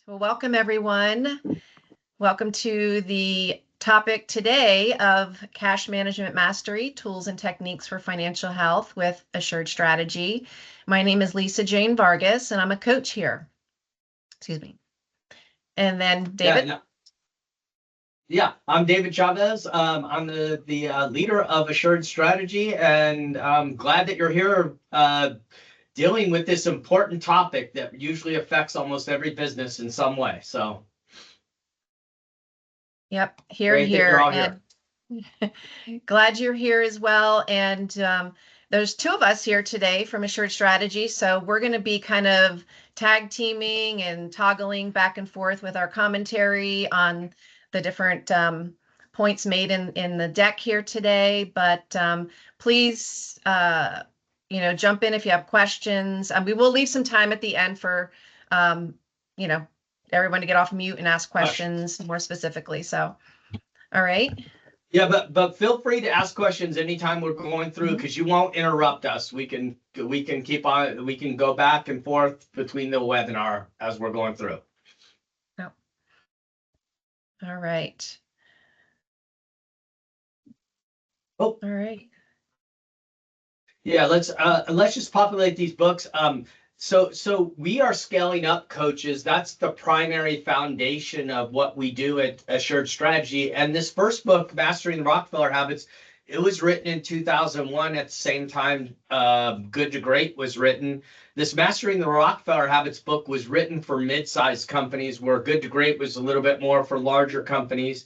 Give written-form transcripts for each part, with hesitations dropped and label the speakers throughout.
Speaker 1: Well, welcome everyone. Welcome to the topic today of Cash Management Mastery, Tools and Techniques for Financial Health with Assured Strategy. My name is Lisa Jane Vargas, and I'm a coach here. Excuse me. And then David?
Speaker 2: Yeah, I'm David Chavez. I'm the leader of Assured Strategy, and I'm glad that you're here dealing with this important topic that usually affects almost every business in some way. So,
Speaker 1: Yep,
Speaker 2: great that you're all here.
Speaker 1: Glad you're here as well. And there's two of us here today from Assured Strategy. So we're going to be kind of tag teaming and toggling back and forth with our commentary on the different points made in the deck here today. But please, jump in if you have questions. We will leave some time at the end for, everyone to get off mute and ask questions more specifically. So, all right.
Speaker 2: Yeah, but feel free to ask questions anytime we're going through, because you won't interrupt us. We can keep on. We can go back and forth between the webinar as we're going through.
Speaker 1: Oh. All right.
Speaker 2: Oh.
Speaker 1: All right.
Speaker 2: Yeah, let's just populate these books. So we are scaling up coaches. That's the primary foundation of what we do at Assured Strategy. And this first book, Mastering the Rockefeller Habits, it was written in 2001 at the same time Good to Great was written. This Mastering the Rockefeller Habits book was written for mid-sized companies, where Good to Great was a little bit more for larger companies.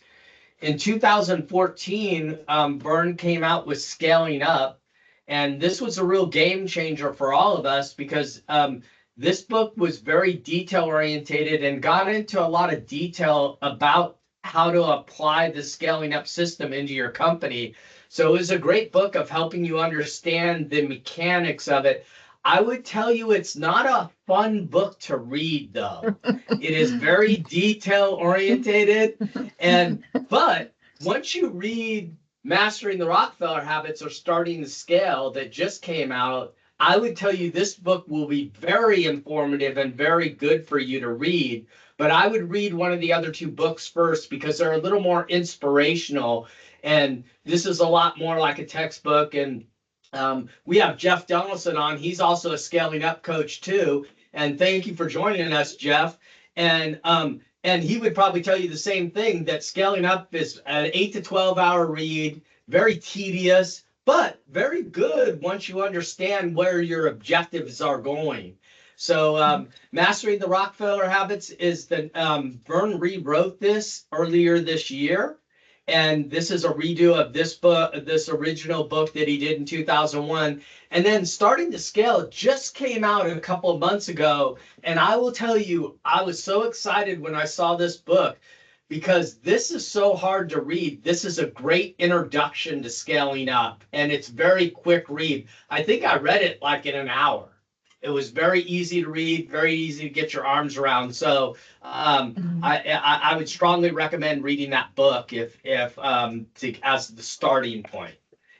Speaker 2: In 2014, Byrne came out with Scaling Up. And this was a real game changer for all of us, because this book was very detail orientated and got into a lot of detail about how to apply the scaling up system into your company. So it was a great book of helping you understand the mechanics of it. I would tell you it's not a fun book to read, though. It is very detail orientated, but once you read Mastering the Rockefeller Habits or Starting to Scale that just came out, I would tell you this book will be very informative and very good for you to read. But I would read one of the other two books first, because they're a little more inspirational. And this is a lot more like a textbook. And we have Jeff Donaldson on. He's also a scaling up coach too. And thank you for joining us, Jeff. And he would probably tell you the same thing, that Scaling Up is an 8 to 12 hour read, very tedious, but very good once you understand where your objectives are going. So Mastering the Rockefeller Habits is Byrne rewrote this earlier this year. And this is a redo of this book, this original book that he did in 2001. And then Starting to Scale just came out a couple of months ago. And I will tell you, I was so excited when I saw this book, because this is so hard to read. This is a great introduction to scaling up, and it's very quick read. I think I read it like in an hour. It was very easy to read, very easy to get your arms around. So I would strongly recommend reading that book as the starting point.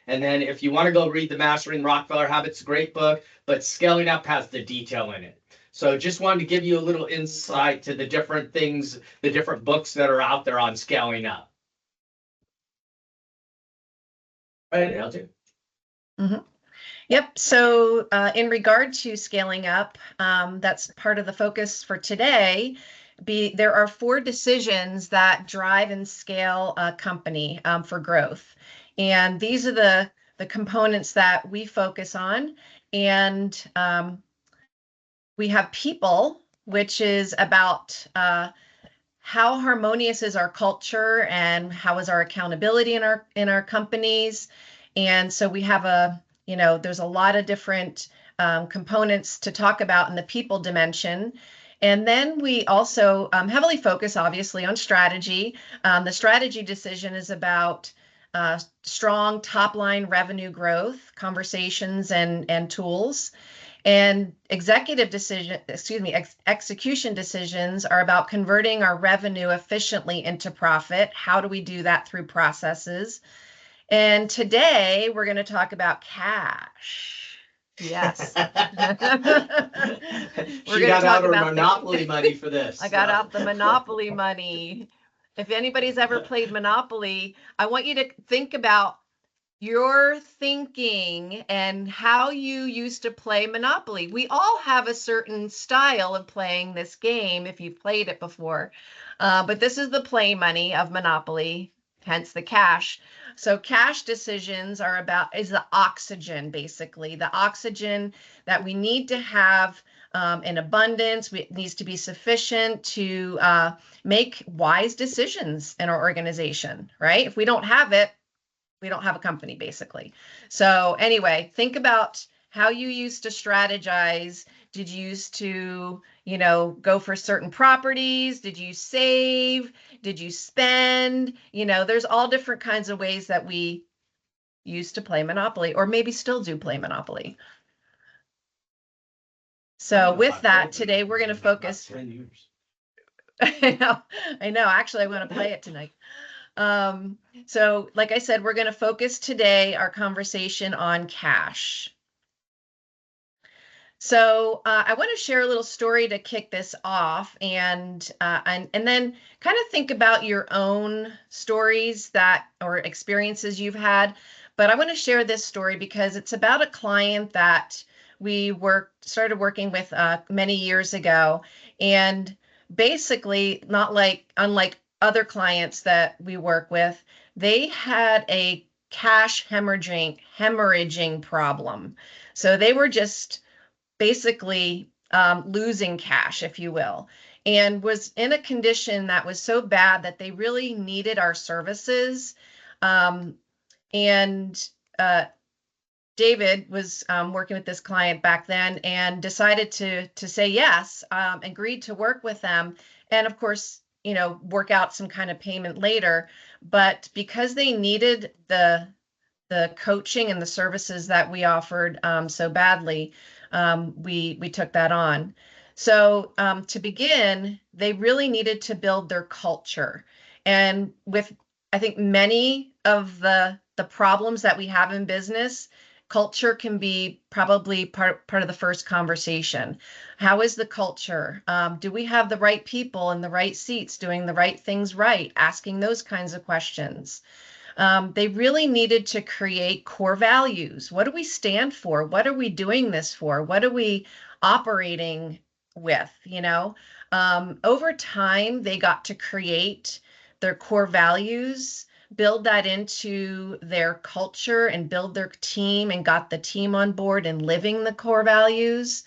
Speaker 2: And then if you want to go read the Mastering Rockefeller Habits, great book, but Scaling Up has the detail in it. So just wanted to give you a little insight to the different things, the different books that are out there on scaling up. Right, LJ?
Speaker 1: Mm-hmm. Yep. So in regard to scaling up, that's part of the focus for today. There are 4 decisions that drive and scale a company for growth. And these are the components that we focus on. And we have people, which is about how harmonious is our culture and how is our accountability in our companies. And so we have there's a lot of different components to talk about in the people dimension. And then we also heavily focus, obviously, on strategy. The strategy decision is about strong top-line revenue growth, conversations, and tools. And execution decisions are about converting our revenue efficiently into profit. How do we do that? Through processes. And today we're going to talk about cash. Yes.
Speaker 2: She
Speaker 1: We're going to
Speaker 2: got
Speaker 1: talk
Speaker 2: out her
Speaker 1: about
Speaker 2: Monopoly money for this.
Speaker 1: I got out the Monopoly money. If anybody's ever played Monopoly, I want you to think about your thinking and how you used to play Monopoly. We all have a certain style of playing this game if you've played it before. But this is the play money of Monopoly, hence the cash. So cash decisions is the oxygen, basically. The oxygen that we need to have in abundance. It needs to be sufficient to make wise decisions in our organization, right? If we don't have it, we don't have a company, basically. So anyway, think about how you used to strategize. Did you used to, go for certain properties? Did you save? Did you spend? There's all different kinds of ways that we used to play Monopoly, or maybe still do play Monopoly. So with that, today we're going to focus.
Speaker 2: 10 years.
Speaker 1: I know. Actually, I want to play it tonight. So like I said, we're going to focus today our conversation on cash. So I want to share a little story to kick this off, and then kind of think about your own stories or experiences you've had. But I want to share this story because it's about a client that we started working with many years ago, and basically, unlike other clients that we work with, they had a cash hemorrhaging problem. So they were just basically losing cash, if you will, and was in a condition that was so bad that they really needed our services. And David was working with this client back then and decided to say yes, agreed to work with them, and of course, work out some kind of payment later. But because they needed the coaching and the services that we offered so badly, we took that on. So to begin, they really needed to build their culture. And with, I think, many of the problems that we have in business, culture can be probably part of the first conversation. How is the culture? Do we have the right people in the right seats doing the right things right? Asking those kinds of questions. They really needed to create core values. What do we stand for? What are we doing this for? What are we operating with? Over time, they got to create their core values, build that into their culture, and build their team, and got the team on board and living the core values,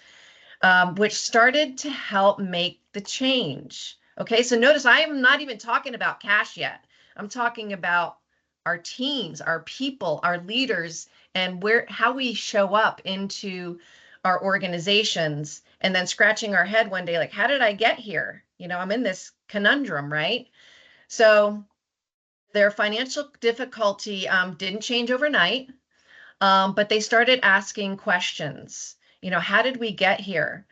Speaker 1: which started to help make the change. Okay, so notice I am not even talking about cash yet. I'm talking about our teams, our people, our leaders, and how we show up into our organizations, and then scratching our head one day, like, how did I get here? I'm in this conundrum, right? So their financial difficulty didn't change overnight, but they started asking questions. How did we get here?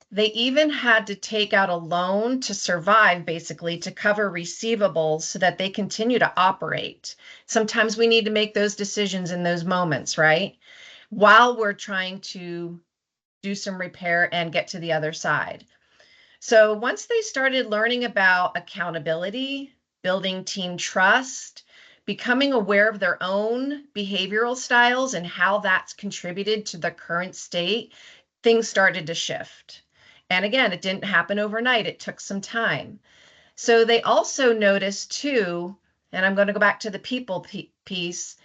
Speaker 1: They even had to take out a loan to survive, basically, to cover receivables so that they continue to operate. Sometimes we need to make those decisions in those moments, right? While we're trying to do some repair and get to the other side. So once they started learning about accountability, building team trust, becoming aware of their own behavioral styles and how that's contributed to the current state, things started to shift. And again, it didn't happen overnight. It took some time. So they also noticed too, and I'm going to go back to the people piece,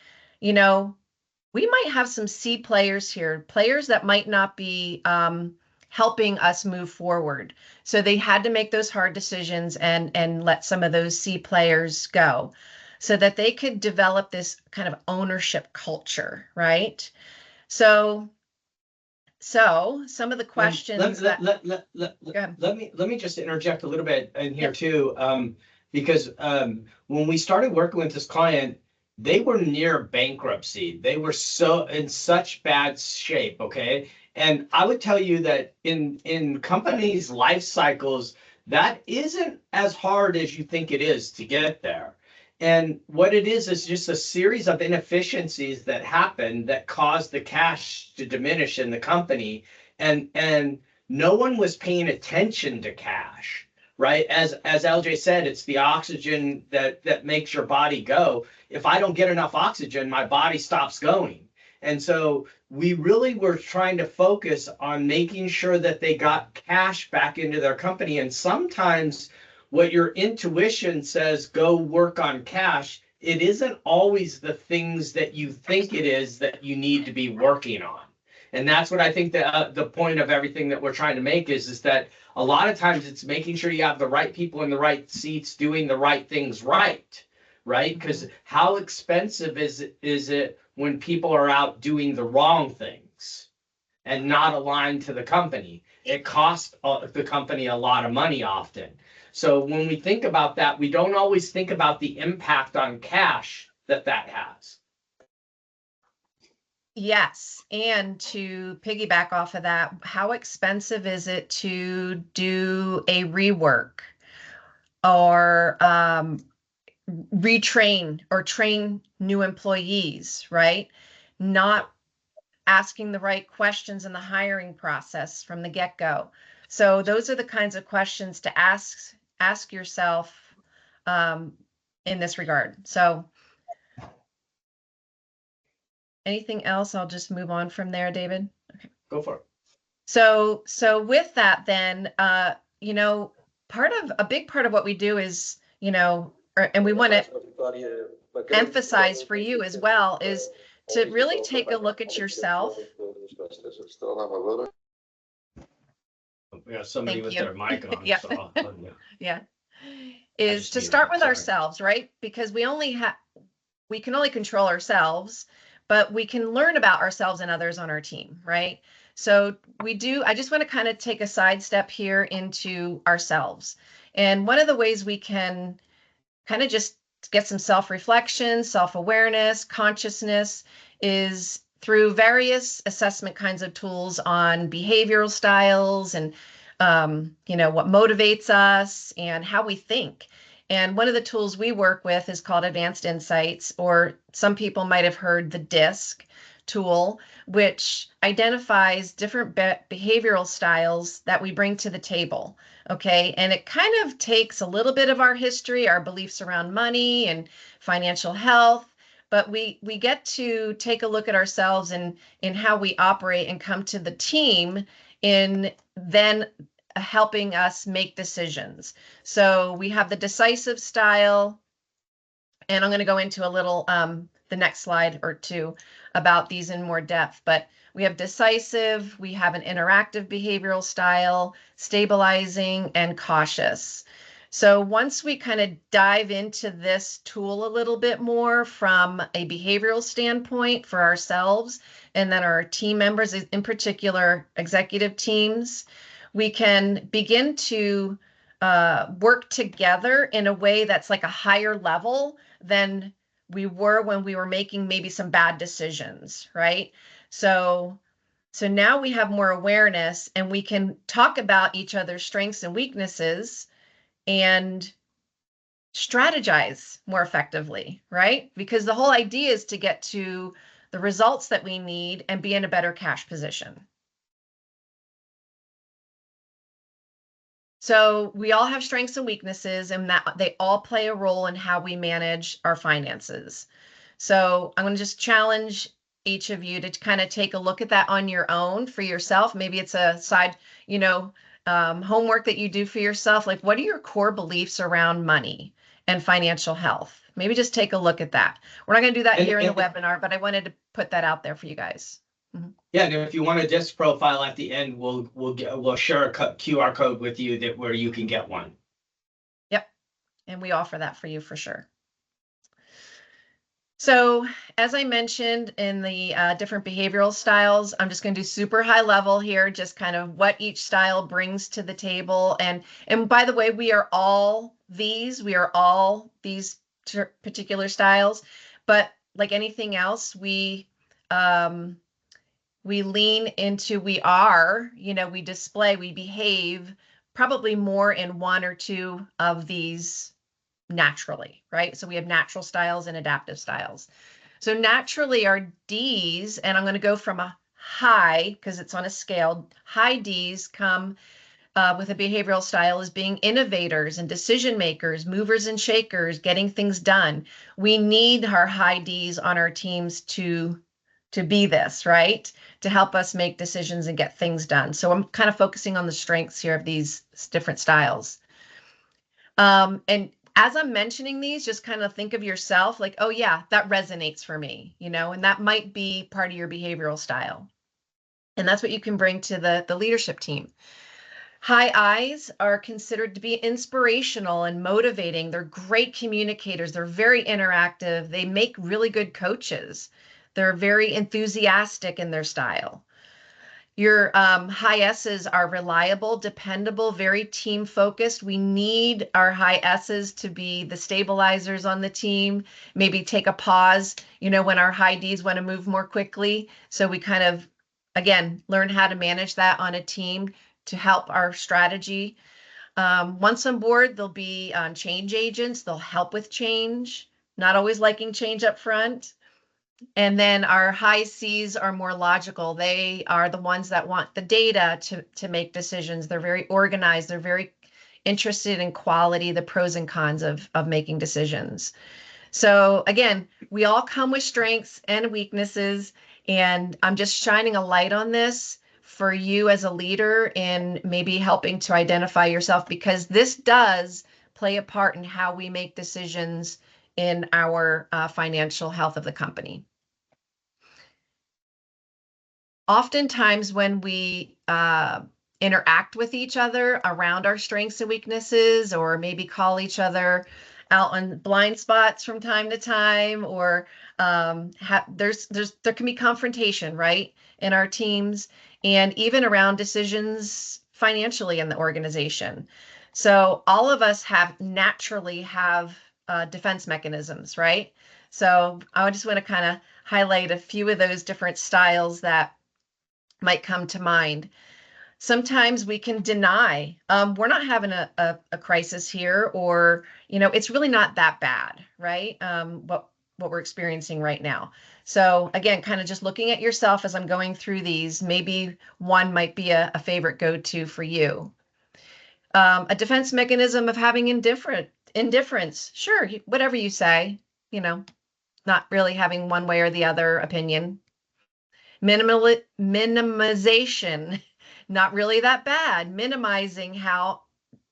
Speaker 1: we might have some C players here, players that might not be helping us move forward. So they had to make those hard decisions and let some of those C players go so that they could develop this kind of ownership culture, right? So some of the questions
Speaker 2: let me just interject a little bit in here too, because when we started working with this client, they were near bankruptcy. They were in such bad shape. Okay, and I would tell you that in companies' life cycles, that isn't as hard as you think it is to get there. And what it is just a series of inefficiencies that happen that cause the cash to diminish in the company. And no one was paying attention to cash, right? As LJ said, it's the oxygen that makes your body go. If I don't get enough oxygen, my body stops going. And so we really were trying to focus on making sure that they got cash back into their company. And sometimes what your intuition says, go work on cash, it isn't always the things that you think it is that you need to be working on. And that's what I think the point of everything that we're trying to make is that a lot of times it's making sure you have the right people in the right seats doing the right things right? Because how expensive is it when people are out doing the wrong things and not aligned to the company? It costs the company a lot of money often. So when we think about that, we don't always think about the impact on cash that has.
Speaker 1: Yes, and to piggyback off of that, how expensive is it to do a rework or retrain or train new employees, right? Not asking the right questions in the hiring process from the get-go. So those are the kinds of questions to ask yourself in this regard. So anything else? I'll just move on from there, David.
Speaker 2: Okay. Go for it.
Speaker 1: So with that, then, you know, a big part of what we do is, you know, and we want to emphasize for you as well is to really take a look at yourself.
Speaker 2: We have somebody with their mic on.
Speaker 1: Yeah.
Speaker 2: So,
Speaker 1: yeah. Is to start with ourselves, right? Because we can only control ourselves, but we can learn about ourselves and others on our team, right? So I just want to kind of take a sidestep here into ourselves. And one of the ways we can kind of just get some self-reflection, self-awareness, consciousness is through various assessment kinds of tools on behavioral styles and, you know, what motivates us and how we think. And one of the tools we work with is called Advanced Insights, or some people might have heard the DISC tool, which identifies different behavioral styles that we bring to the table. Okay. And it kind of takes a little bit of our history, our beliefs around money and financial health, but we get to take a look at ourselves and in how we operate and come to the team in then helping us make decisions. So we have the decisive style, and I'm going to go into a little the next slide or two about these in more depth, but we have decisive, we have an interactive behavioral style, stabilizing, and cautious. So once we kind of dive into this tool a little bit more from a behavioral standpoint for ourselves and then our team members, in particular executive teams, we can begin to work together in a way that's like a higher level than we were when we were making maybe some bad decisions, right? So now we have more awareness and we can talk about each other's strengths and weaknesses and strategize more effectively, right? Because the whole idea is to get to the results that we need and be in a better cash position. So we all have strengths and weaknesses, and that they all play a role in how we manage our finances. So I'm going to just challenge each of you to kind of take a look at that on your own for yourself. Maybe it's a side, you know, homework that you do for yourself. Like, what are your core beliefs around money and financial health? Maybe just take a look at that. We're not going to do that here in the webinar, but I wanted to put that out there for you guys. Mm-hmm.
Speaker 2: Yeah, and if you want a DISC profile at the end, we'll share a QR code with you where you can get one.
Speaker 1: Yep, and we offer that for you for sure. So as I mentioned in the different behavioral styles, I'm just going to do super high level here, just kind of what each style brings to the table. And by the way, we are all these particular styles, but like anything else, we lean into, we display, we behave probably more in one or two of these naturally, right? So we have natural styles and adaptive styles. So naturally our Ds, and I'm going to go from a high because it's on a scale, high Ds come with a behavioral style as being innovators and decision makers, movers and shakers, getting things done. We need our high Ds on our teams to be this, right? To help us make decisions and get things done. So I'm kind of focusing on the strengths here of these different styles. And as I'm mentioning these, just kind of think of yourself like, oh yeah, that resonates for me, and that might be part of your behavioral style. And that's what you can bring to the leadership team. High Is are considered to be inspirational and motivating. They're great communicators. They're very interactive. They make really good coaches. They're very enthusiastic in their style. Your high S's are reliable, dependable, very team focused. We need our high S's to be the stabilizers on the team, maybe take a pause, when our high Ds want to move more quickly. So we kind of, again, learn how to manage that on a team to help our strategy. Once on board, they'll be change agents. They'll help with change, not always liking change up front. And then our high Cs are more logical. They are the ones that want the data to make decisions. They're very organized. They're very interested in quality, the pros and cons of making decisions. So again, we all come with strengths and weaknesses, and I'm just shining a light on this for you as a leader in maybe helping to identify yourself, because this does play a part in how we make decisions in our financial health of the company. Oftentimes when we interact with each other around our strengths and weaknesses, or maybe call each other out on blind spots from time to time, or there can be confrontation, right, in our teams, and even around decisions financially in the organization. So all of us naturally have defense mechanisms, right? So I just want to kind of highlight a few of those different styles that might come to mind. Sometimes we can deny, we're not having a crisis here, or, it's really not that bad, right? What we're experiencing right now. So again, kind of just looking at yourself as I'm going through these, maybe one might be a favorite go-to for you. A defense mechanism of having indifference. Sure, whatever you say, not really having one way or the other opinion. Minimization, not really that bad. Minimizing how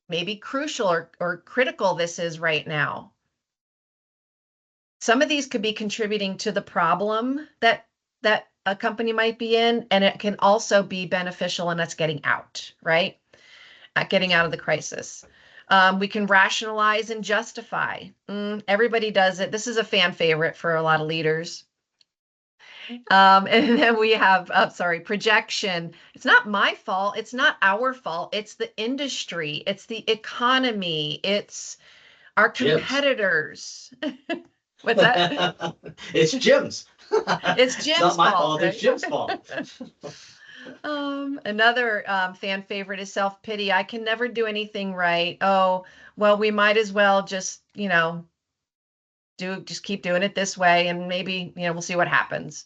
Speaker 1: maybe crucial or critical this is right now. Some of these could be contributing to the problem that a company might be in, and it can also be beneficial in us getting out, right? Getting out of the crisis. We can rationalize and justify. Everybody does it. This is a fan favorite for a lot of leaders. And then we have, projection. It's not my fault. It's not our fault. It's the industry. It's the economy. It's our competitors. What's that?
Speaker 2: It's Jim's.
Speaker 1: It's Jim's
Speaker 2: It's not my
Speaker 1: fault,
Speaker 2: fault. It's Jim's fault.
Speaker 1: Another fan favorite is self-pity. I can never do anything right. Oh, well, we might as well just, just keep doing it this way, and maybe, we'll see what happens.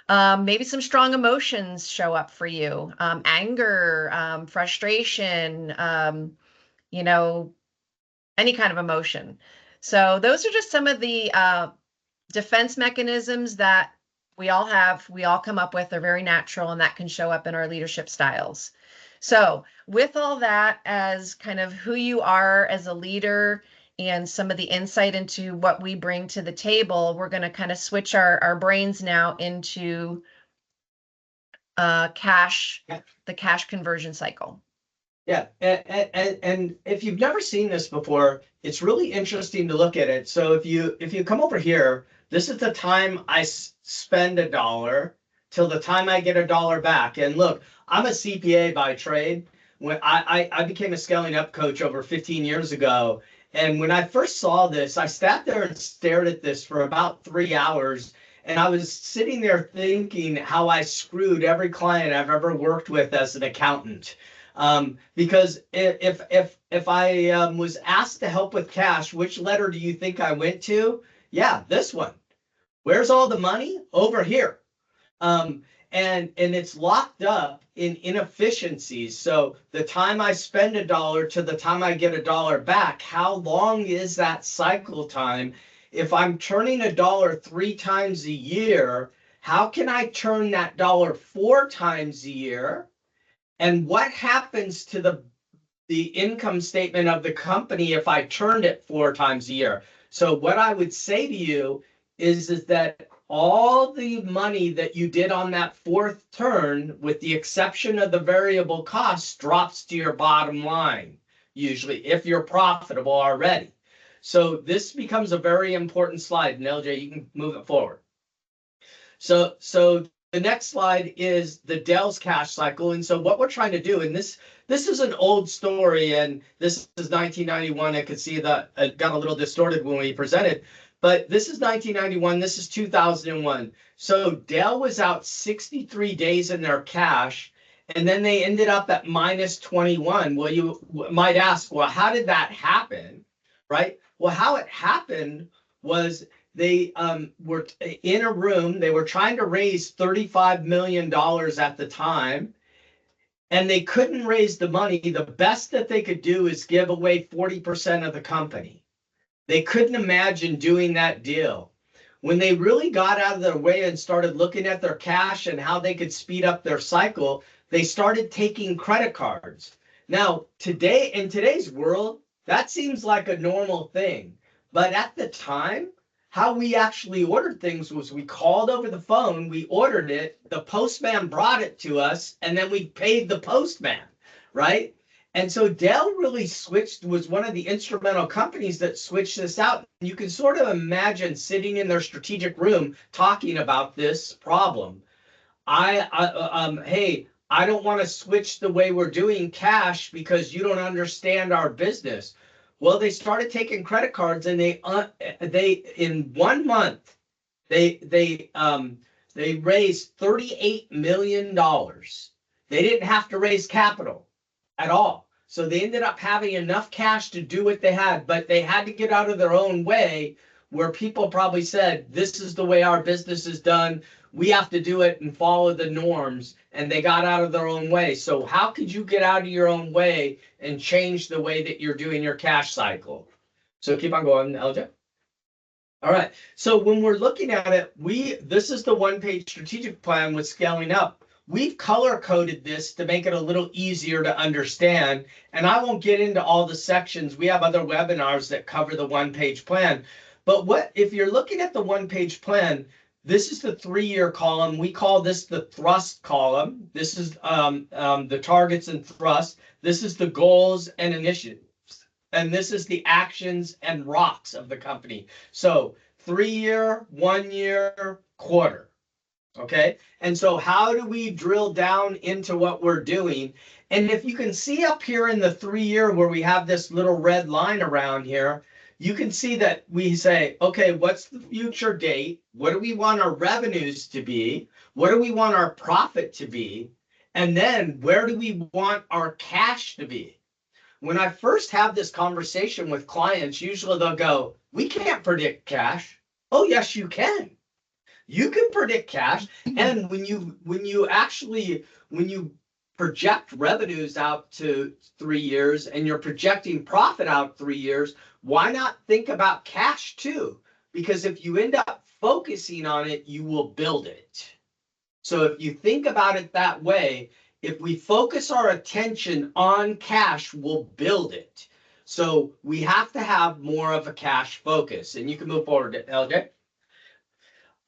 Speaker 1: Maybe some strong emotions show up for you. Anger, frustration, any kind of emotion. So those are just some of the defense mechanisms that we all have, we all come up with. They're very natural, and that can show up in our leadership styles. So with all that as kind of who you are as a leader and some of the insight into what we bring to the table, we're going to kind of switch our brains now into the cash conversion cycle.
Speaker 2: Yeah, and if you've never seen this before, it's really interesting to look at it. So if you come over here, this is the time I spend $1 till the time I get $1 back. And look, I'm a CPA by trade. When I became a scaling up coach over 15 years ago, and when I first saw this, I sat there and stared at this for about 3 hours. And I was sitting there thinking how I screwed every client I've ever worked with as an accountant. Because if I was asked to help with cash, which letter do you think I went to? Yeah, this one. Where's all the money? Over here. And it's locked up in inefficiencies. So the time I spend $1 to the time I get $1 back, how long is that cycle time? If I'm turning $1 3 times a year, how can I turn that $1 4 times a year? And what happens to the income statement of the company if I turned it 4 times a year? So what I would say to you is that all the money that you did on that fourth turn, with the exception of the variable costs, drops to your bottom line, usually, if you're profitable already. So this becomes a very important slide. And LJ, you can move it forward. So the next slide is the Dell's cash cycle. And so what we're trying to do, and this is an old story, and this is 1991. I could see that it got a little distorted when we presented, but this is 1991. This is 2001. So Dell was out 63 days in their cash, and then they ended up at minus 21. Well, you might ask, well, how did that happen, right? Well, how it happened was they were in a room. They were trying to raise $35 million at the time, and they couldn't raise the money. The best that they could do is give away 40% of the company. They couldn't imagine doing that deal. When they really got out of their way and started looking at their cash and how they could speed up their cycle, they started taking credit cards. Now, today, in today's world, that seems like a normal thing. But at the time, how we actually ordered things was we called over the phone, we ordered it, the postman brought it to us, and then we paid the postman, right? And so Dell really was one of the instrumental companies that switched this out. You can sort of imagine sitting in their strategic room talking about this problem. Hey, I don't want to switch the way we're doing cash because you don't understand our business. Well, they started taking credit cards, and they in 1 month they raised $38 million. They didn't have to raise capital at all. So they ended up having enough cash to do what they had, but they had to get out of their own way, where people probably said, this is the way our business is done. We have to do it and follow the norms. And they got out of their own way. So how could you get out of your own way and change the way that you're doing your cash cycle? So keep on going, LJ. All right. So when we're looking at it, this is the one-page strategic plan with scaling up. We've color-coded this to make it a little easier to understand. And I won't get into all the sections. We have other webinars that cover the one-page plan. But if you're looking at the one-page plan, this is the 3-year column. We call this the thrust column. This is the targets and thrust. This is the goals and initiatives. And this is the actions and rocks of the company. So 3-year, 1-year, quarter. Okay. And so how do we drill down into what we're doing? And if you can see up here in the 3-year where we have this little red line around here, you can see that we say, okay, what's the future date? What do we want our revenues to be? What do we want our profit to be? And then where do we want our cash to be? When I first have this conversation with clients, usually they'll go, we can't predict cash. Oh, yes, you can. You can predict cash. And when you project revenues out to 3 years and you're projecting profit out 3 years, why not think about cash too? Because if you end up focusing on it, you will build it. So if you think about it that way, if we focus our attention on cash, we'll build it. So we have to have more of a cash focus. And you can move forward, LJ.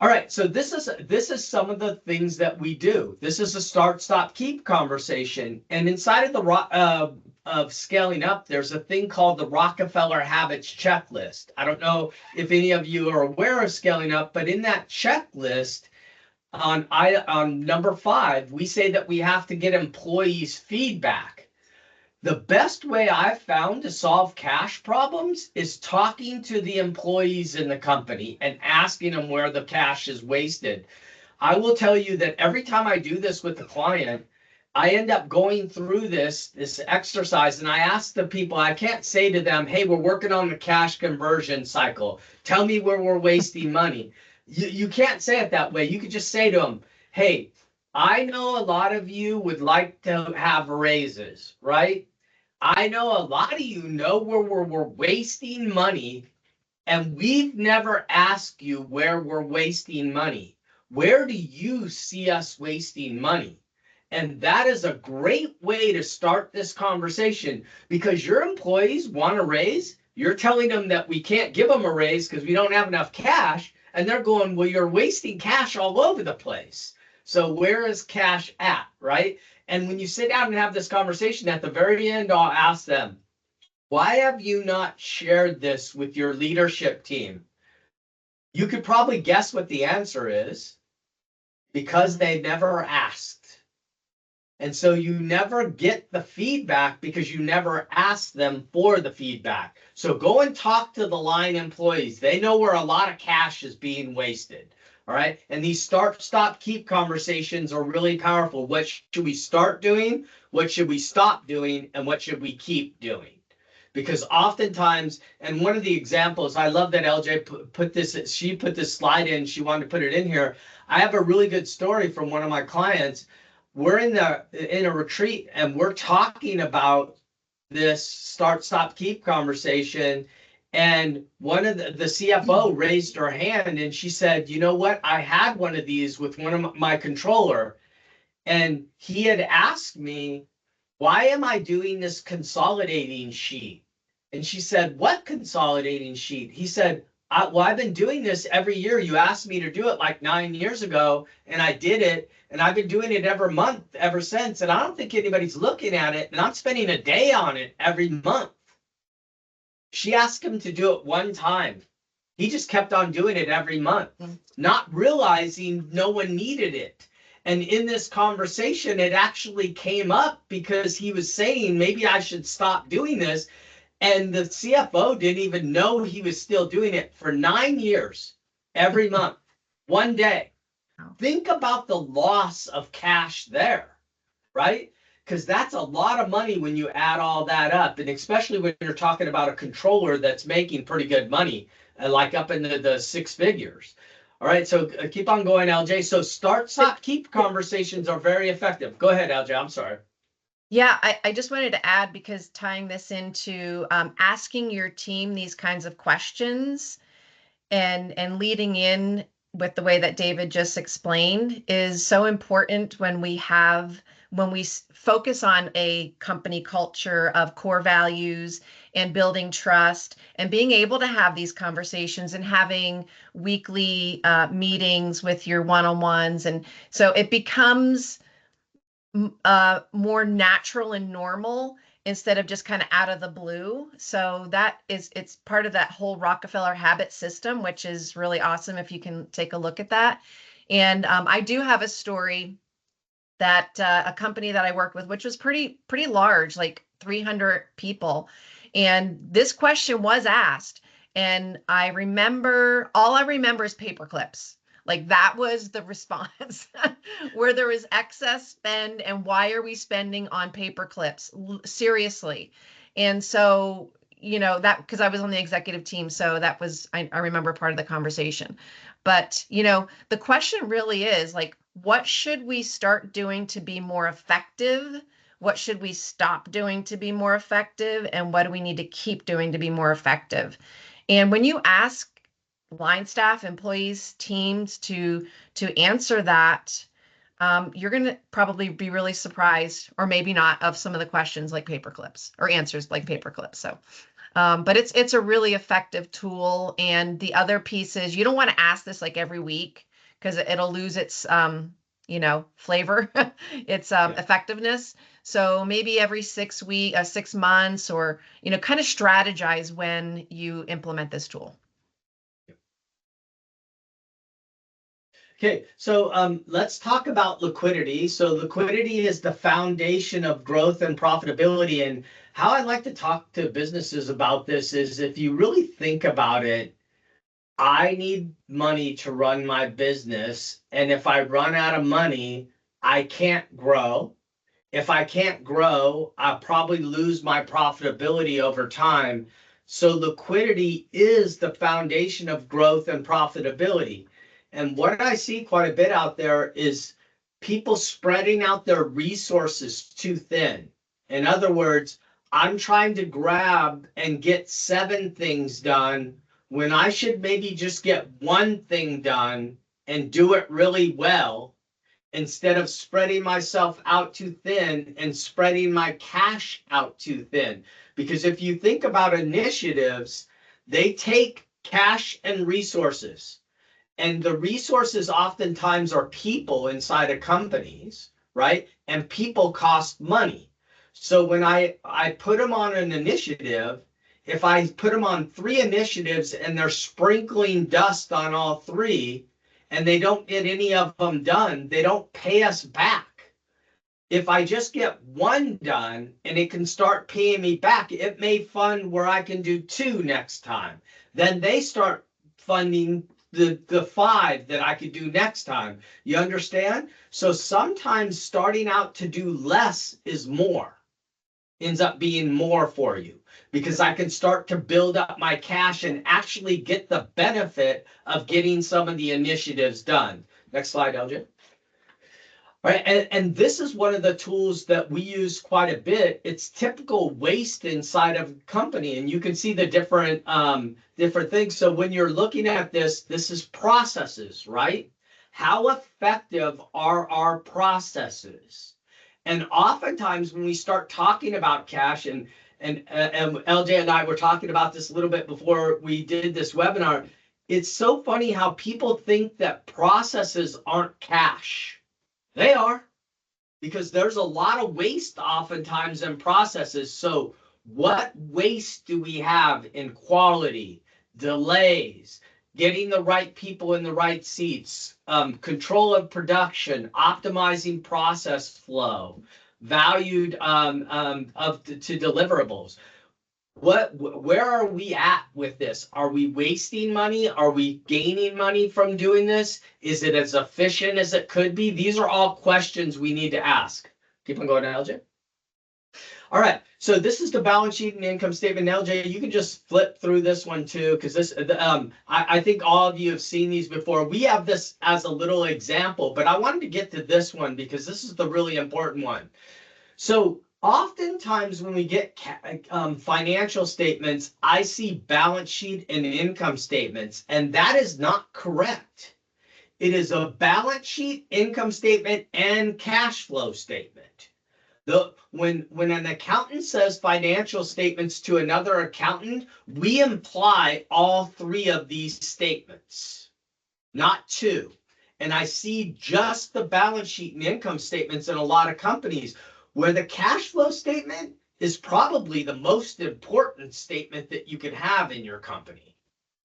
Speaker 2: All right, so this is some of the things that we do. This is a start, stop, keep conversation. And inside of the of scaling up, there's a thing called the Rockefeller Habits Checklist. I don't know if any of you are aware of scaling up, but in that checklist, on number 5, we say that we have to get employees' feedback. The best way I've found to solve cash problems is talking to the employees in the company and asking them where the cash is wasted. I will tell you that every time I do this with the client, I end up going through this exercise, and I ask the people, I can't say to them, hey, we're working on the cash conversion cycle. Tell me where we're wasting money. You can't say it that way. You could just say to them, hey, I know a lot of you would like to have raises, right? I know a lot of you know where we're wasting money, and we've never asked you where we're wasting money. Where do you see us wasting money? And that is a great way to start this conversation, because your employees want a raise. You're telling them that we can't give them a raise because we don't have enough cash. And they're going, well, you're wasting cash all over the place. So where is cash at, right? And when you sit down and have this conversation, at the very end, I'll ask them, why have you not shared this with your leadership team? You could probably guess what the answer is: because they never asked. And so you never get the feedback because you never ask them for the feedback. So go and talk to the line employees. They know where a lot of cash is being wasted. All right. And these start, stop, keep conversations are really powerful. What should we start doing? What should we stop doing? And what should we keep doing? Because oftentimes, and one of the examples, I love that LJ put this, she put this slide in, she wanted to put it in here. I have a really good story from one of my clients. We're in a retreat, and we're talking about this start, stop, keep conversation. And one of the CFO raised her hand, and she said, you know what? I had one of these with one of my controller, and he had asked me, why am I doing this consolidating sheet? And she said, what consolidating sheet? He said, well, I've been doing this every year. You asked me to do it like 9 years ago, and I did it. And I've been doing it every month ever since. And I don't think anybody's looking at it. And I'm spending a day on it every month. She asked him to do it one time. He just kept on doing it every month, not realizing no one needed it. And in this conversation, it actually came up because he was saying, maybe I should stop doing this. And the CFO didn't even know he was still doing it for 9 years, every month, one day. Think about the loss of cash there, right? Because that's a lot of money when you add all that up. And especially when you're talking about a controller that's making pretty good money, like up into the 6 figures. All right, so keep on going, LJ. So start, stop, keep conversations are very effective. Go ahead, LJ. I'm sorry.
Speaker 1: Yeah, I just wanted to add, because tying this into asking your team these kinds of questions and leading in with the way that David just explained is so important when we focus on a company culture of core values and building trust and being able to have these conversations and having weekly meetings with your one-on-ones. And so it becomes more natural and normal instead of just kind of out of the blue. So it's part of that whole Rockefeller habit system, which is really awesome if you can take a look at that. And I do have a story that a company that I worked with, which was pretty large, like 300 people. And this question was asked. And all I remember is paper clips. Like that was the response where there was excess spend, and why are we spending on paper clips? Seriously. And so, that, because I was on the executive team, so that was, I remember part of the conversation. But, the question really is like, what should we start doing to be more effective? What should we stop doing to be more effective? And what do we need to keep doing to be more effective? And when you ask line staff, employees, teams to answer that, you're going to probably be really surprised, or maybe not, of some of the questions like paper clips or answers like paper clips. So, but it's a really effective tool. And the other piece is, you don't want to ask this like every week, because it'll lose its flavor, its effectiveness. So maybe every 6 months, or kind of strategize when you implement this tool.
Speaker 2: Okay, so let's talk about liquidity. So liquidity is the foundation of growth and profitability. And how I like to talk to businesses about this is, if you really think about it, I need money to run my business. And if I run out of money, I can't grow. If I can't grow, I'll probably lose my profitability over time. So liquidity is the foundation of growth and profitability. And what I see quite a bit out there is people spreading out their resources too thin. In other words, I'm trying to grab and get 7 things done when I should maybe just get 1 thing done and do it really well, instead of spreading myself out too thin and spreading my cash out too thin. Because if you think about initiatives, they take cash and resources. And the resources oftentimes are people inside of companies, right? And people cost money. So when I put them on an initiative, if I put them on 3 initiatives and they're sprinkling dust on all 3, and they don't get any of them done, they don't pay us back. If I just get 1 done and it can start paying me back, it may fund where I can do 2 next time. Then they start funding the 5 that I could do next time. You understand? So sometimes starting out to do less is more, ends up being more for you, because I can start to build up my cash and actually get the benefit of getting some of the initiatives done. Next slide, LJ. All right, and this is one of the tools that we use quite a bit. It's typical waste inside of a company, and you can see the different things. So when you're looking at this, this is processes, right? How effective are our processes? And oftentimes when we start talking about cash, and LJ and I were talking about this a little bit before we did this webinar, it's so funny how people think that processes aren't cash. They are, because there's a lot of waste oftentimes in processes. So what waste do we have in quality, delays, getting the right people in the right seats, control of production, optimizing process flow, valued to deliverables? Where are we at with this? Are we wasting money? Are we gaining money from doing this? Is it as efficient as it could be? These are all questions we need to ask. Keep on going, LJ. All right, so this is the balance sheet and income statement. LJ, you can just flip through this one too, because this, I think all of you have seen these before. We have this as a little example, but I wanted to get to this one because this is the really important one. So oftentimes when we get financial statements, I see balance sheet and income statements, and that is not correct. It is a balance sheet, income statement, and cash flow statement. When an accountant says financial statements to another accountant, we imply all 3 of these statements, not 2. And I see just the balance sheet and income statements in a lot of companies, where the cash flow statement is probably the most important statement that you could have in your company,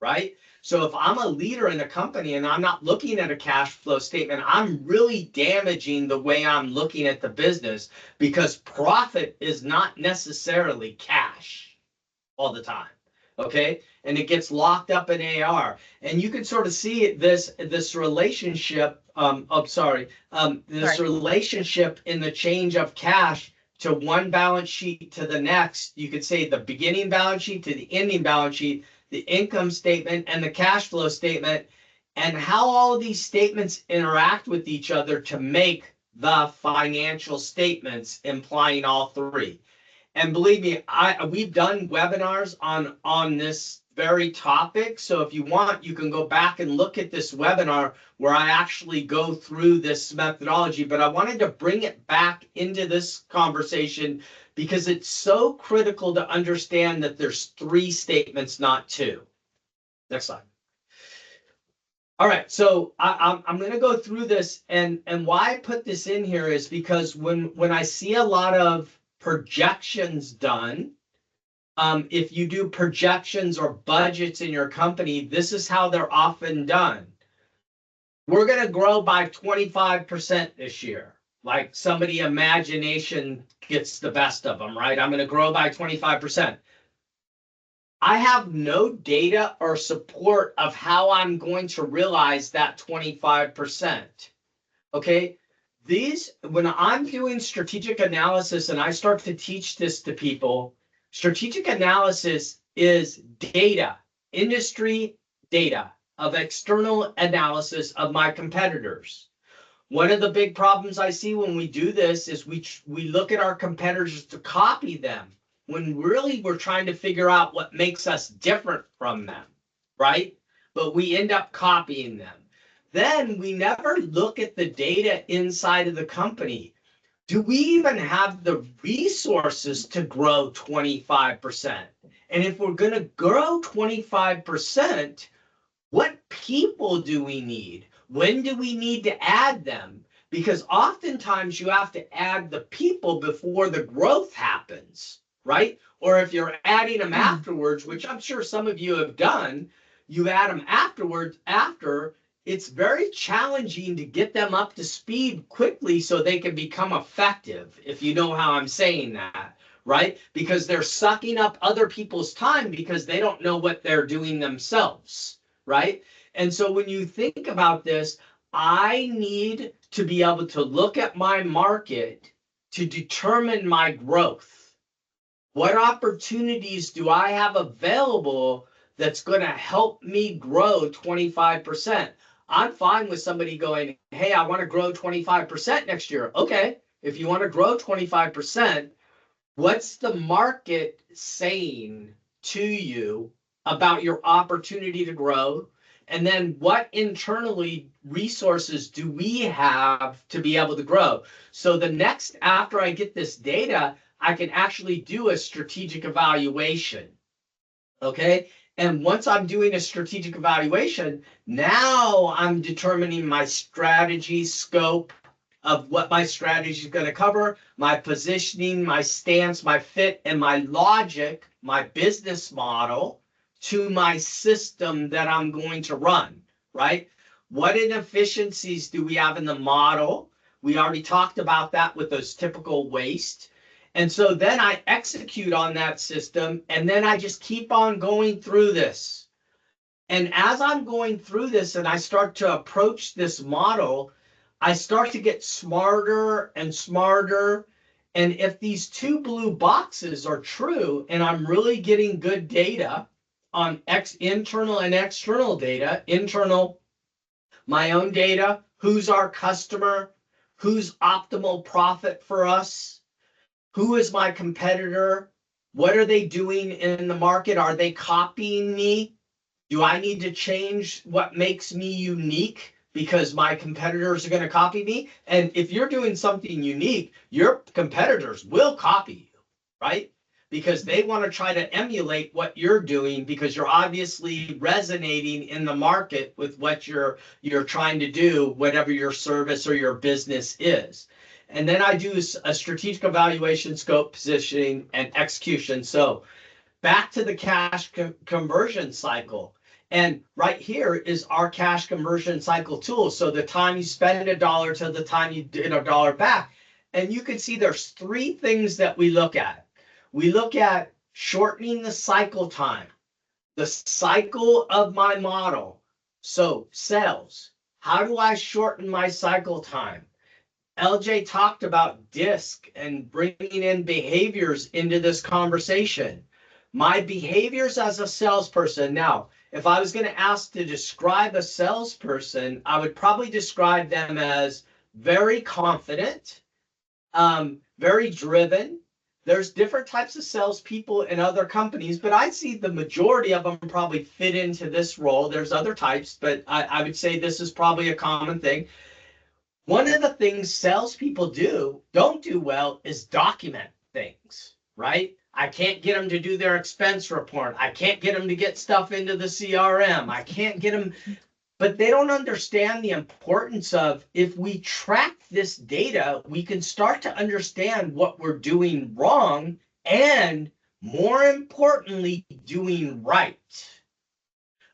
Speaker 2: right? So if I'm a leader in a company and I'm not looking at a cash flow statement, I'm really damaging the way I'm looking at the business, because profit is not necessarily cash all the time, okay? And it gets locked up in AR. And you can sort of see this relationship, relationship in the change of cash to one balance sheet to the next. You could say the beginning balance sheet to the ending balance sheet, the income statement and the cash flow statement, and how all of these statements interact with each other to make the financial statements, implying all 3. And believe me, we've done webinars on this very topic. So if you want, you can go back and look at this webinar where I actually go through this methodology. But I wanted to bring it back into this conversation because it's so critical to understand that there's 3 statements, not 2. Next slide. All right, so I'm going to go through this, and why I put this in here is because when I see a lot of projections done, if you do projections or budgets in your company, this is how they're often done. We're going to grow by 25% this year. Like somebody imagination gets the best of them, right? I'm going to grow by 25%. I have no data or support of how I'm going to realize that 25%. Okay, When I'm doing strategic analysis and I start to teach this to people, strategic analysis is data, industry data of external analysis of my competitors. One of the big problems I see when we do this is we look at our competitors to copy them when really we're trying to figure out what makes us different from them, right? But we end up copying them. Then we never look at the data inside of the company. Do we even have the resources to grow 25%? And if we're going to grow 25%, what people do we need? When do we need to add them? Because oftentimes you have to add the people before the growth happens, right? Or if you're adding them afterwards, which I'm sure some of you have done, you add them afterwards, it's very challenging to get them up to speed quickly so they can become effective, if you know how I'm saying that, right? Because they're sucking up other people's time because they don't know what they're doing themselves, right? And so when you think about this, I need to be able to look at my market to determine my growth. What opportunities do I have available that's going to help me grow 25%? I'm fine with somebody going, hey, I want to grow 25% next year. Okay, if you want to grow 25%, what's the market saying to you about your opportunity to grow? And then what internally resources do we have to be able to grow? So the next, after I get this data, I can actually do a strategic evaluation. Okay. And once I'm doing a strategic evaluation, now I'm determining my strategy scope of what my strategy is going to cover, my positioning, my stance, my fit, and my logic, my business model to my system that I'm going to run, right? What inefficiencies do we have in the model? We already talked about that with those typical waste. And so then I execute on that system, and then I just keep on going through this. And as I'm going through this and I start to approach this model, I start to get smarter and smarter. And if these two blue boxes are true, and I'm really getting good data on internal and external data, internal, my own data, who's our customer, who's optimal profit for us, who is my competitor, what are they doing in the market, are they copying me, do I need to change what makes me unique because my competitors are going to copy me? And if you're doing something unique, your competitors will copy you, right? Because they want to try to emulate what you're doing because you're obviously resonating in the market with what you're trying to do, whatever your service or your business is. And then I do a strategic evaluation, scope, positioning, and execution. So back to the cash conversion cycle. And right here is our cash conversion cycle tool. So the time you spend $1 to the time you get $1 back. And you can see there's three things that we look at. We look at shortening the cycle time, the cycle of my model. So sales, how do I shorten my cycle time? LJ talked about DISC and bringing in behaviors into this conversation. My behaviors as a salesperson. Now, if I was going to ask to describe a salesperson, I would probably describe them as very confident, very driven. There's different types of salespeople in other companies, but I see the majority of them probably fit into this role. There's other types, but I would say this is probably a common thing. One of the things salespeople don't do well is document things, right? I can't get them to do their expense report. I can't get them to get stuff into the CRM. I can't get them, but they don't understand the importance of, if we track this data, we can start to understand what we're doing wrong and, more importantly, doing right.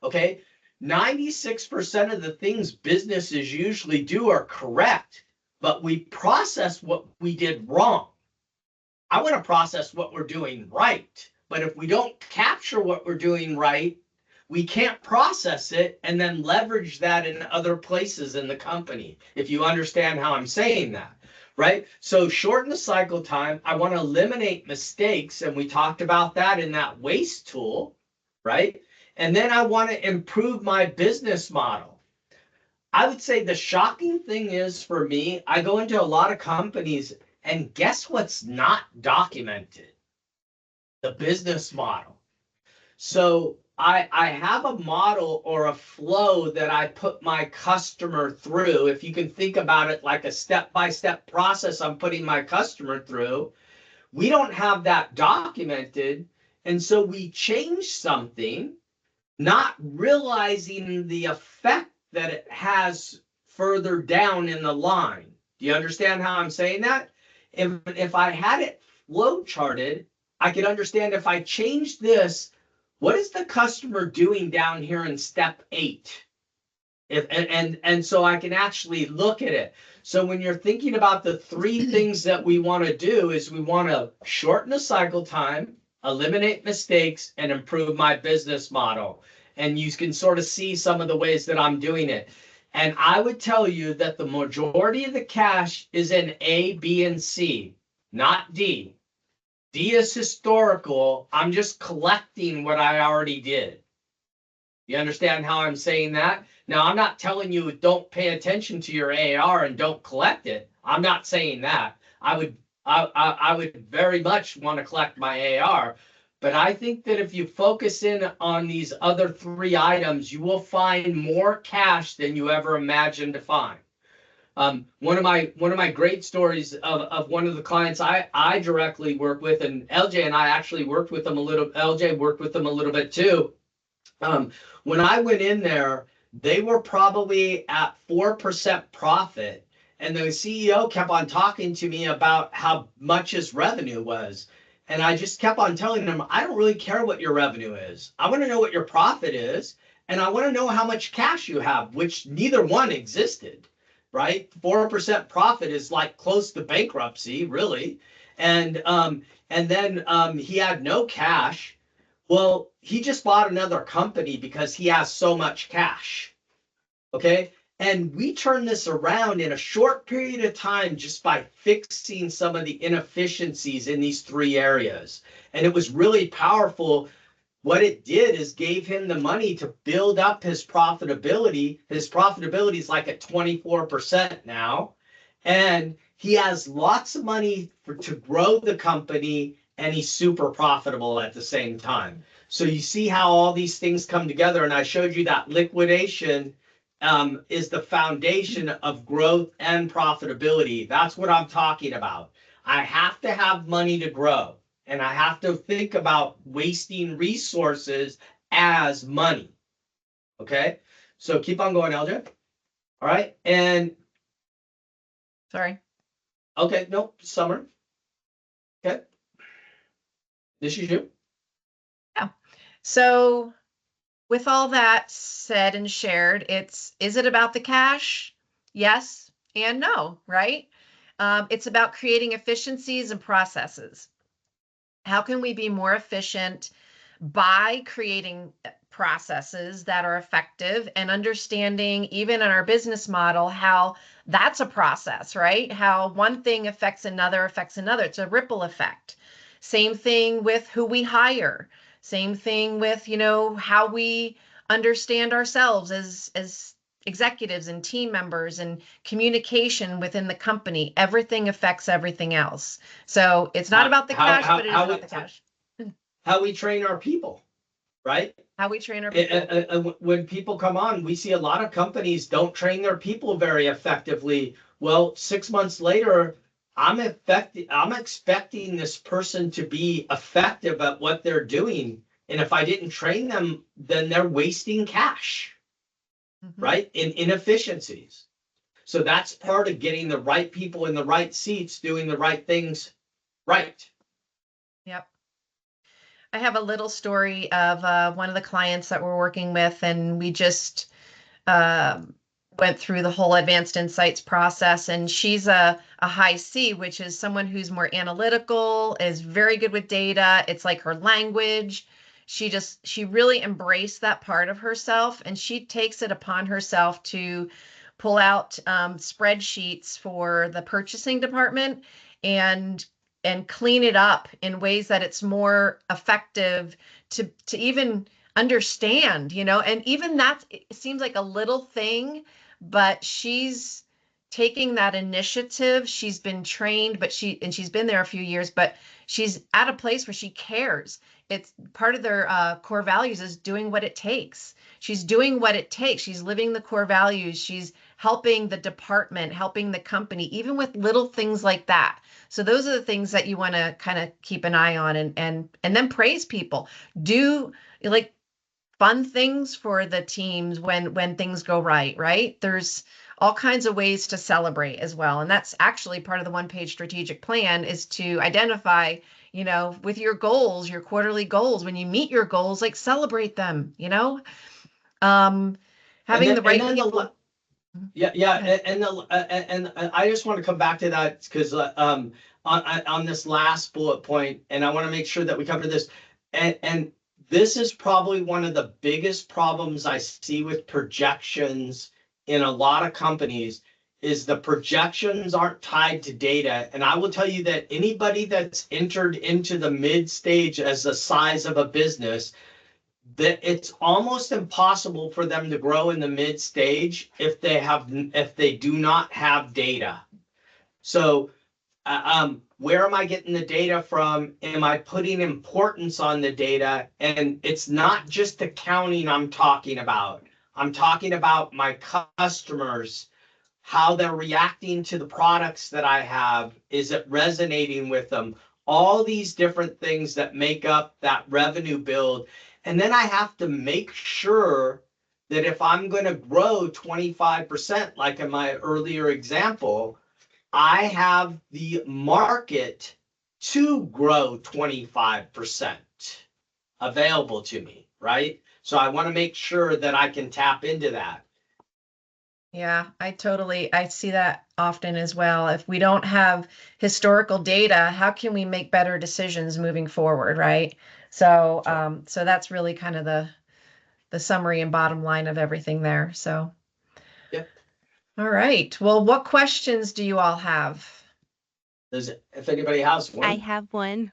Speaker 2: Okay? 96% of the things businesses usually do are correct, but we process what we did wrong. I want to process what we're doing right, but if we don't capture what we're doing right, we can't process it and then leverage that in other places in the company, if you understand how I'm saying that, right? So shorten the cycle time. I want to eliminate mistakes, and we talked about that in that waste tool, right? And then I want to improve my business model. I would say the shocking thing is, for me, I go into a lot of companies, and guess what's not documented? The business model. So I have a model or a flow that I put my customer through. If you can think about it like a step-by-step process I'm putting my customer through, we don't have that documented. And so we change something, not realizing the effect that it has further down in the line. Do you understand how I'm saying that? If I had it flow charted, I could understand if I change this, what is the customer doing down here in step 8? And so I can actually look at it. So when you're thinking about the 3 things that we want to do, is we want to shorten the cycle time, eliminate mistakes, and improve my business model. And you can sort of see some of the ways that I'm doing it. And I would tell you that the majority of the cash is in A, B, and C, not D. D is historical. I'm just collecting what I already did. You understand how I'm saying that? Now, I'm not telling you don't pay attention to your AR and don't collect it. I'm not saying that. I would very much want to collect my AR, but I think that if you focus in on these other 3 items, you will find more cash than you ever imagined to find. One of my great stories of one of the clients I directly work with, and LJ and I actually worked with them a little. LJ worked with them a little bit too. When I went in there, they were probably at 4% profit, and the CEO kept on talking to me about how much his revenue was. And I just kept on telling them, I don't really care what your revenue is. I want to know what your profit is, and I want to know how much cash you have, which neither one existed, right? 4% profit is like close to bankruptcy, really. And then he had no cash. Well, he just bought another company because he has so much cash. Okay. And we turned this around in a short period of time just by fixing some of the inefficiencies in these 3 areas. And it was really powerful. What it did is gave him the money to build up his profitability. His profitability is like at 24% now. And he has lots of money to grow the company, and he's super profitable at the same time. So you see how all these things come together. And I showed you that liquidation is the foundation of growth and profitability. That's what I'm talking about. I have to have money to grow, and I have to think about wasting resources as money. Okay, so keep on going, LJ. All right, and
Speaker 1: Sorry.
Speaker 2: Okay, no, Summer. Okay, this is you.
Speaker 1: Yeah. So with all that said and shared, is it about the cash? Yes and no, right? It's about creating efficiencies and processes. How can we be more efficient by creating processes that are effective and understanding, even in our business model, how that's a process, right? How one thing affects another. It's a ripple effect. Same thing with who we hire. Same thing with, how we understand ourselves as executives and team members and communication within the company. Everything affects everything else. So it's not about the cash, but it is about the cash.
Speaker 2: How we train our people, right?
Speaker 1: How we train our people.
Speaker 2: When people come on, we see a lot of companies don't train their people very effectively. Well, 6 months later, I'm expecting this person to be effective at what they're doing. And if I didn't train them, then they're wasting cash, right? In inefficiencies. So that's part of getting the right people in the right seats, doing the right things right.
Speaker 1: Yep. I have a little story of one of the clients that we're working with, and we just went through the whole advanced insights process. And she's a high C, which is someone who's more analytical, is very good with data. It's like her language. she really embraced that part of herself, and she takes it upon herself to pull out spreadsheets for the purchasing department and clean it up in ways that it's more effective to even understand, and even that it seems like a little thing, but she's taking that initiative. She's been trained, but she's been there a few years, but she's at a place where she cares. It's part of their core values is doing what it takes. She's doing what it takes. She's living the core values. She's helping the department, helping the company, even with little things like that. So those are the things that you want to kind of keep an eye on, and then praise people. Do like fun things for the teams when things go right, right? There's all kinds of ways to celebrate as well. And that's actually part of the one-page strategic plan, is to identify, with your goals, your quarterly goals, when you meet your goals, like celebrate them, having the right people.
Speaker 2: Yeah, and I just want to come back to that because on this last bullet point, and I want to make sure that we cover this, and this is probably one of the biggest problems I see with projections in a lot of companies, is the projections aren't tied to data. And I will tell you that anybody that's entered into the mid stage as the size of a business, that it's almost impossible for them to grow in the mid stage if they do not have data. So where am I getting the data from? Am I putting importance on the data? And it's not just accounting I'm talking about. I'm talking about my customers, how they're reacting to the products that I have. Is it resonating with them? All these different things that make up that revenue build. And then I have to make sure that if I'm going to grow 25%, like in my earlier example, I have the market to grow 25% available to me, right? So I want to make sure that I can tap into that.
Speaker 1: Yeah, I see that often as well. If we don't have historical data, how can we make better decisions moving forward, right? So, so that's really kind of the summary and bottom line of everything there. So,
Speaker 2: yep.
Speaker 1: All right. Well, what questions do you all have?
Speaker 2: If anybody has one.
Speaker 3: I have one.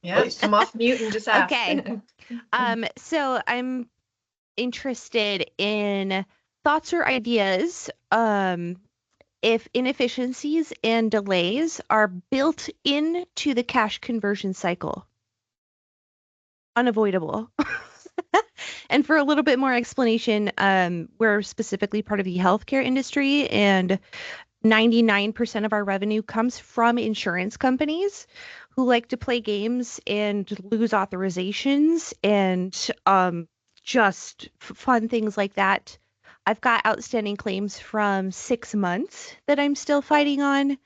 Speaker 1: Yeah, come off mute and just ask.
Speaker 3: Okay. So I'm interested in thoughts or ideas if inefficiencies and delays are built into the cash conversion cycle. Unavoidable. And for a little bit more explanation, we're specifically part of the healthcare industry, and 99% of our revenue comes from insurance companies who like to play games and lose authorizations and just fun things like that. I've got outstanding claims from 6 months that I'm still fighting on.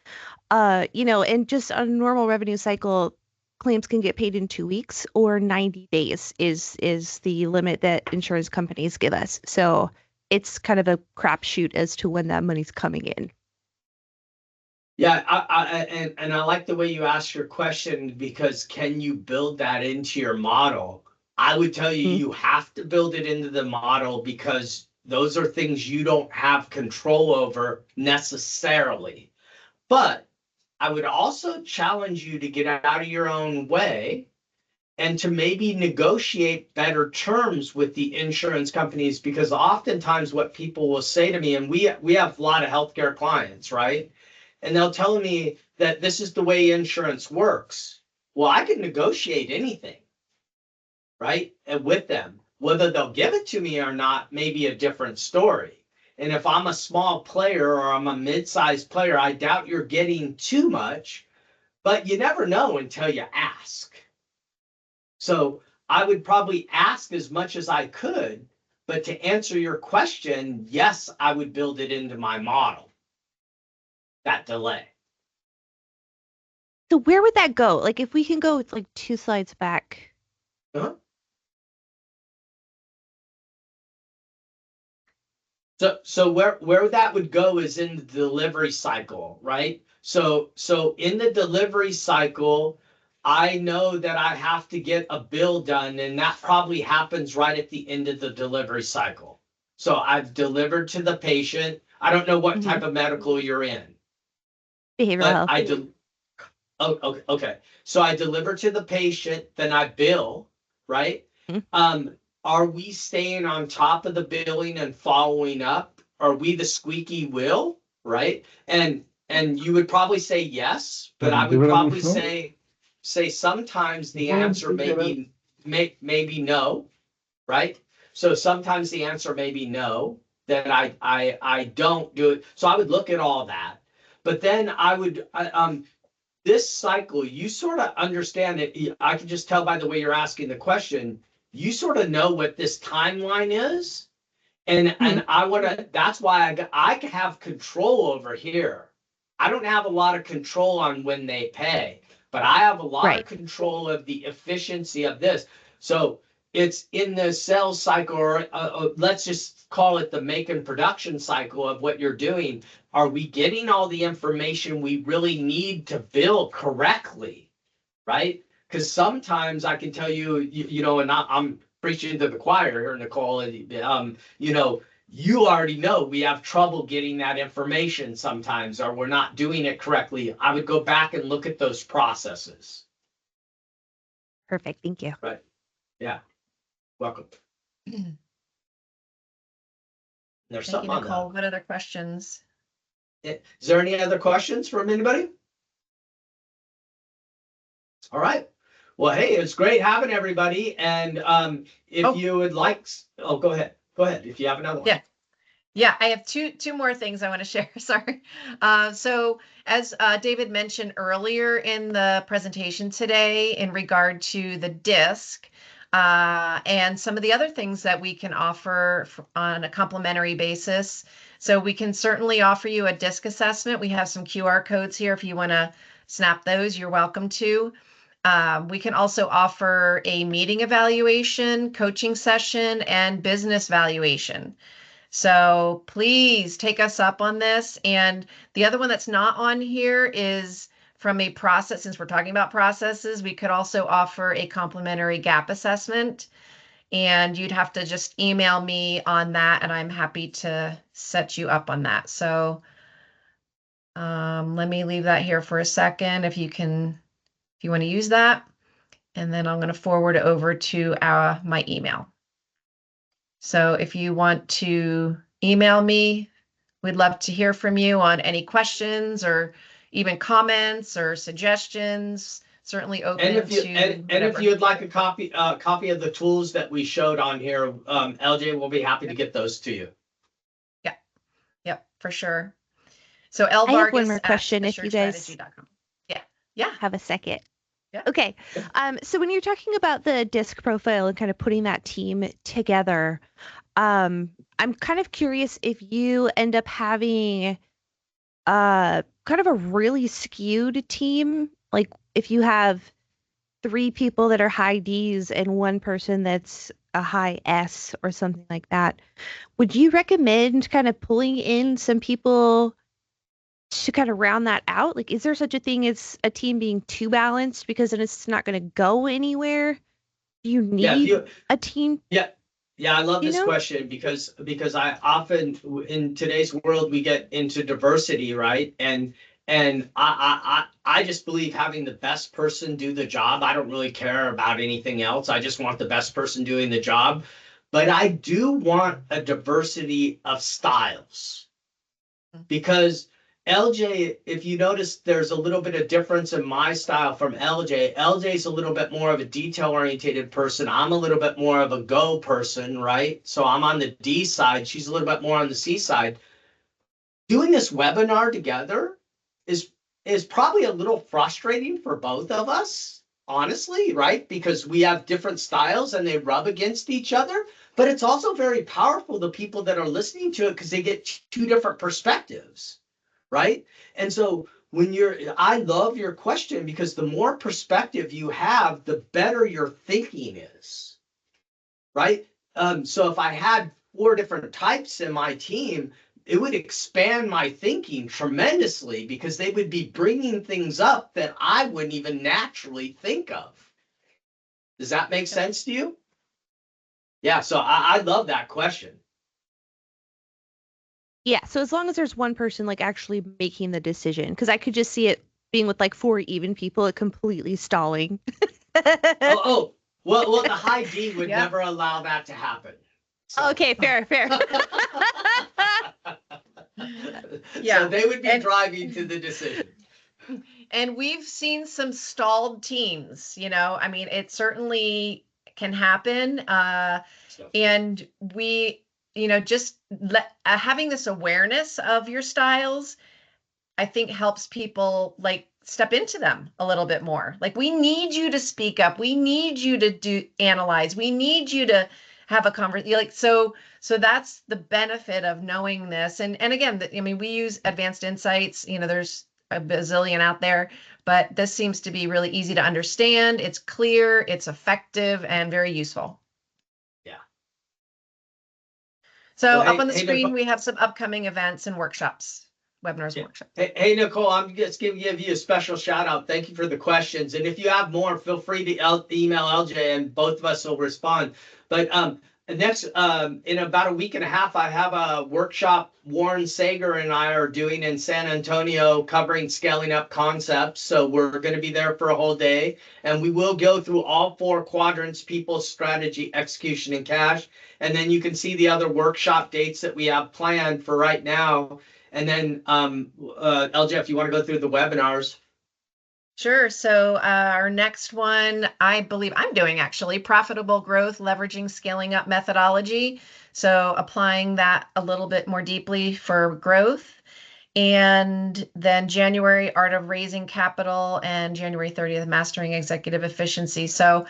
Speaker 3: And just a normal revenue cycle, claims can get paid in 2 weeks, or 90 days is the limit that insurance companies give us. So it's kind of a crapshoot as to when that money's coming in.
Speaker 2: Yeah, I like the way you asked your question, because can you build that into your model? I would tell you, you have to build it into the model, because those are things you don't have control over necessarily. But I would also challenge you to get out of your own way and to maybe negotiate better terms with the insurance companies, because oftentimes what people will say to me, and we have a lot of healthcare clients, right? And they'll tell me that this is the way insurance works. Well, I can negotiate anything, right? And with them, whether they'll give it to me or not, may be a different story. And if I'm a small player or I'm a mid-sized player, I doubt you're getting too much, but you never know until you ask. So I would probably ask as much as I could, but to answer your question, yes, I would build it into my model, that delay.
Speaker 3: So where would that go? Like if we can go like 2 slides back.
Speaker 2: Uh-huh. So where that would go is in the delivery cycle, right? So in the delivery cycle, I know that I have to get a bill done, and that probably happens right at the end of the delivery cycle. So I've delivered to the patient. I don't know what type of medical you're in,
Speaker 3: Behavioral
Speaker 2: but
Speaker 3: health.
Speaker 2: okay. So I deliver to the patient, then I bill, right? Are we staying on top of the billing and following up? Are we the squeaky wheel, right? And you would probably say yes, but I would probably say sometimes the answer maybe no, right? So sometimes the answer may be no, that I don't do it. So I would look at all that, but then this cycle, you sort of understand it. I can just tell by the way you're asking the question, you sort of know what this timeline is. And I want to, that's why I have control over here. I don't have a lot of control on when they pay, but I have a lot of control of the efficiency of this. So it's in the sales cycle, or let's just call it the make and production cycle of what you're doing. Are we getting all the information we really need to bill correctly, right? Because sometimes I can tell you, and I'm preaching to the choir here, Nicole, you already know we have trouble getting that information sometimes, or we're not doing it correctly. I would go back and look at those processes.
Speaker 3: Perfect. Thank you.
Speaker 2: Right. Yeah. Welcome. There's
Speaker 1: Thank you,
Speaker 2: something
Speaker 1: Nicole.
Speaker 2: on
Speaker 1: What other questions?
Speaker 2: that. Is there any other questions from anybody? All right. Well, hey, it's great having everybody. And if you would like, go ahead. Go ahead if you have another one.
Speaker 1: Yeah, I have two more things I want to share. Sorry. So as David mentioned earlier in the presentation today, in regard to the DISC and some of the other things that we can offer on a complimentary basis. So we can certainly offer you a DISC assessment. We have some QR codes here. If you want to snap those, you're welcome to. We can also offer a meeting evaluation, coaching session, and business valuation. So please take us up on this. And the other one that's not on here is from a process, since we're talking about processes, we could also offer a complimentary gap assessment. And you'd have to just email me on that, and I'm happy to set you up on that. So let me leave that here for a second if you want to use that. And then I'm going to forward it over to my email. So if you want to email me, we'd love to hear from you on any questions or even comments or suggestions. Certainly open
Speaker 2: and if you'd like a copy of the tools that we showed on here, LJ will be happy to get those to you.
Speaker 1: Yep, for sure. So Vargas,
Speaker 3: I have one more question if you guys have a second.
Speaker 1: Yeah.
Speaker 3: Okay. So when you're talking about the DISC profile and kind of putting that team together, I'm kind of curious if you end up having kind of a really skewed team, like if you have 3 people that are high Ds and 1 person that's a high S or something like that. Would you recommend kind of pulling in some people to kind of round that out? Like, is there such a thing as a team being too balanced, because then it's not going to go anywhere? Do you need a team?
Speaker 2: Yeah, I love this question because I often in today's world we get into diversity, right? And I just believe having the best person do the job. I don't really care about anything else. I just want the best person doing the job. But I do want a diversity of styles, because LJ, if you notice, there's a little bit of difference in my style from LJ. LJ's a little bit more of a detail-oriented person. I'm a little bit more of a go person, right? So I'm on the D side. She's a little bit more on the C side. Doing this webinar together is probably a little frustrating for both of us, honestly, right? Because we have different styles and they rub against each other. But it's also very powerful to people that are listening to it, because they get 2 different perspectives. Right. And so I love your question, because the more perspective you have, the better your thinking is. Right. So if I had 4 different types in my team, would expand my thinking tremendously, because they would be bringing things up that I wouldn't even naturally think of. Does that make sense to you? Yeah, so I love that question.
Speaker 3: Yeah, so as long as there's one person like actually making the decision, because I could just see it being with like 4 even people, it completely stalling.
Speaker 2: Well, the high D would never allow that to happen. So.
Speaker 3: Okay, fair.
Speaker 1: Yeah.
Speaker 2: So they would be driving to the decision.
Speaker 1: And we've seen some stalled teams, you know, I mean, it certainly can happen. And we, you know, just having this awareness of your styles, I think helps people like step into them a little bit more. Like, we need you to speak up. We need you to analyze. We need you to have a conversation. Like, so that's the benefit of knowing this. And again, I mean, we use advanced insights, you know, there's a bazillion out there, but this seems to be really easy to understand. It's clear, it's effective, and very useful.
Speaker 2: Yeah.
Speaker 1: So up on the screen, we have some upcoming events and workshops, webinars and workshops.
Speaker 2: Hey, Nicole, I'm just going to give you a special shout out. Thank you for the questions. And if you have more, feel free to email LJ and both of us will respond. But next, in about a week and a half, I have a workshop Warren Sager and I are doing in San Antonio covering scaling up concepts. So we're going to be there for a whole day, and we will go through all 4 quadrants: people, strategy, execution, and cash. And then you can see the other workshop dates that we have planned for right now. And then LJ, if you want to go through the webinars.
Speaker 1: Sure. So our next one, I believe I'm doing actually, profitable growth, leveraging scaling up methodology. So applying that a little bit more deeply for growth. And then January, art of raising capital, and January 30th, mastering executive efficiency. So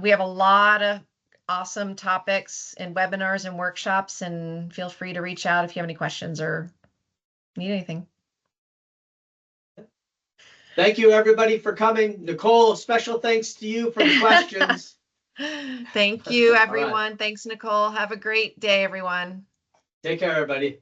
Speaker 1: we have a lot of awesome topics in webinars and workshops, and feel free to reach out if you have any questions or need anything.
Speaker 2: Thank you, everybody, for coming. Nicole, special thanks to you for the questions.
Speaker 1: Thank you, everyone. Right. Thanks, Nicole. Have a great day, everyone.
Speaker 2: Take care, everybody.